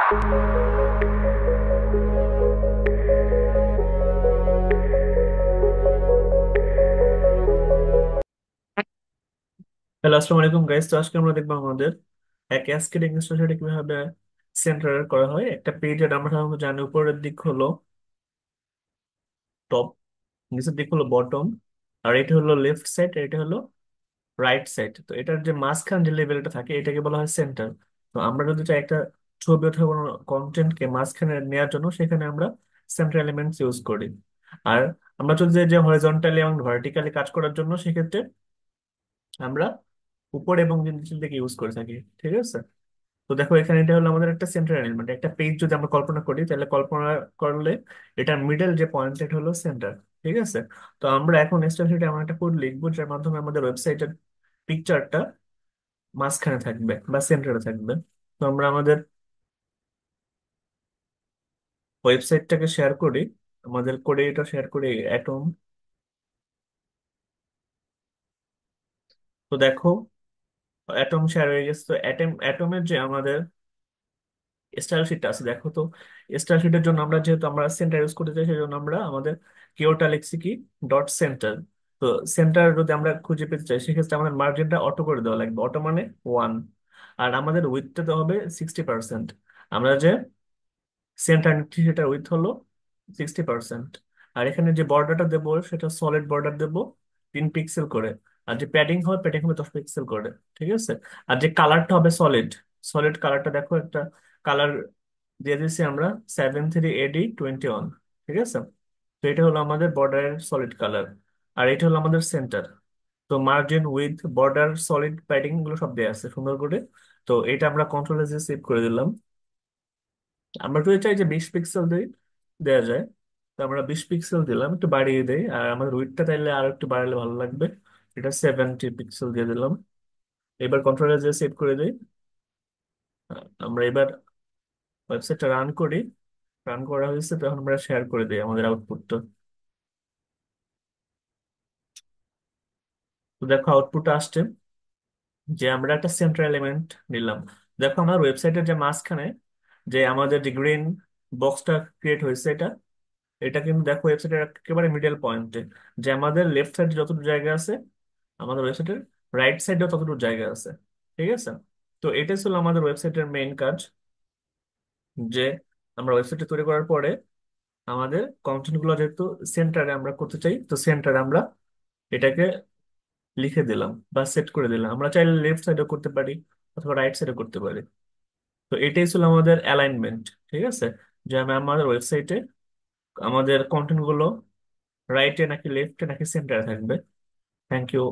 Hello, আসসালামু আলাইকুম guys. তো আজকে আমরা দেখবো আমাদের এক ক্যাসকেডিং স্ট্রাটেজি কিভাবে সেন্টার করা হয়। একটা পেজের আমরা সাধারণত জানি উপরের দিক হলো টপ, নিচের দিক হলো বটম, আর এটা হলো লেফট সাইড, এটা হলো রাইট সাইড। তো এটার যে মাঝখান যে লেভেলটা থাকে এটাকে বলা হয় সেন্টার। তো আমরা যদি চাই একটা ছবি অথবা কোনো কন্টেন্টকে মাঝখানে নেওয়ার জন্য সেখানে আমরা সেন্টার এলিমেন্টস ইউজ করি। আর আমরা যদি যে হরিজন্টালি এবং ভার্টিক্যালি কাজ করার জন্য সেক্ষেত্রে আমরা উপর এবং নিচের দিকে ইউজ করে থাকি। ঠিক আছে। তো দেখো এখানে এটা হলো আমাদের একটা সেন্টার এলিমেন্ট। একটা পেজ যদি আমরা কল্পনা করি তাহলে কল্পনা করলে এটার মিডল যে পয়েন্ট এটা হলো সেন্টার। ঠিক আছে। তো আমরা এখন স্প্রেডশিটে এমন একটা কোড লিখবো যার মাধ্যমে আমাদের ওয়েবসাইটের পিকচারটা মাঝখানে থাকবে বা সেন্টারে থাকবে। তো আমরা আমাদের ওয়েবসাইটটাকে শেয়ার করি, আমাদের কোডে এটা শেয়ার করি অ্যাটম। তো দেখো অ্যাটম শেয়ার হয়ে গেছে। তো অ্যাটমের যে আমাদের স্টাইল শিটটা আছে দেখো তো, স্টাইল শিটের জন্য আমরা যেহেতু আমরা সেন্টার ইউজ করতে চাই সেই জন্য আমরা আমাদের কিওয়ার্ডটা লিখছি কি ডট সেন্টার। তো সেন্টার যদি আমরা খুঁজে পেতে চাই সেক্ষেত্রে আমাদের মার্জিনটা অটো করে দেওয়া লাগবে, অটো মানে 1। আর আমাদের উইথটা তো হবে 60%। আমরা যে সেন্টার নিচ্ছি সেটার উইথ হলো 60%। আর এখানে যে বর্ডারটা দেবো সেটা সলিড বর্ডার দেবো 3 পিক্সেল করে। আর যে প্যাডিং হবে প্যাডিং হবে 10 পিক্সেল করে। ঠিক আছে। আর যে কালারটা হবে সলিড, সলিড কালারটা দেখো একটা কালার দিয়ে দিচ্ছি আমরা 73AD21। ঠিক আছে। তো এটা হলো আমাদের বর্ডারের সলিড কালার, আর এটা হলো আমাদের সেন্টার। তো margin with border solid padding গুলো সব দেওয়া আছে সুন্দর করে। তো এটা আমরা কন্ট্রোল এস সেভ করে দিলাম। আমরা যদি চাই যে 20 পিক্সেল দেওয়া যায়, তো আমরা 20 পিক্সেল দিলাম, একটু বাড়িয়ে দেই। আর আমাদের উইডথটা তাইলে আর একটু বাড়ালে ভালো লাগবে, এটা 70 পিক্সেল দিয়ে দিলাম। এবার কন্ট্রোলে যে সেভ করে দিই। আমরা এবার ওয়েবসাইটটা রান করি। রান করা হয়েছে, তখন আমরা শেয়ার করে দিই আমাদের আউটপুটটা। তো দেখো আউটপুটটা আসছে যে আমরা একটা সেন্ট্রাল এলিমেন্ট নিলাম। দেখো আমার ওয়েবসাইটের যে মাঝখানে যে আমাদের যে গ্রিন বক্সটা ক্রিয়েট হয়েছে, এটা এটা কিন্তু দেখো ওয়েবসাইটের একেবারে মিডল পয়েন্টে, যে আমাদের লেফট সাইডে যতটুকু জায়গা আছে আমাদের ওয়েবসাইটের রাইট সাইডেও ততটুকু জায়গা আছে। ঠিক আছে। তো এটাই ছিল আমাদের ওয়েবসাইটের মেইন কাজ, যে আমরা ওয়েবসাইটটা তৈরি করার পরে আমাদের কন্টেন্ট গুলো যেহেতু সেন্টারে আমরা করতে চাই, তো সেন্টারে আমরা এটাকে লিখে দিলাম বা সেট করে দিলাম। আমরা চাইলে লেফট সাইডেও করতে পারি অথবা রাইট সাইডে করতে পারি। তো এটাই ছিল আমাদের অ্যালাইনমেন্ট। ঠিক আছে। যে আমি আমাদের ওয়েবসাইটে আমাদের কন্টেন্ট গুলো রাইটে নাকি লেফটে নাকি সেন্টারে থাকবে। Thank you.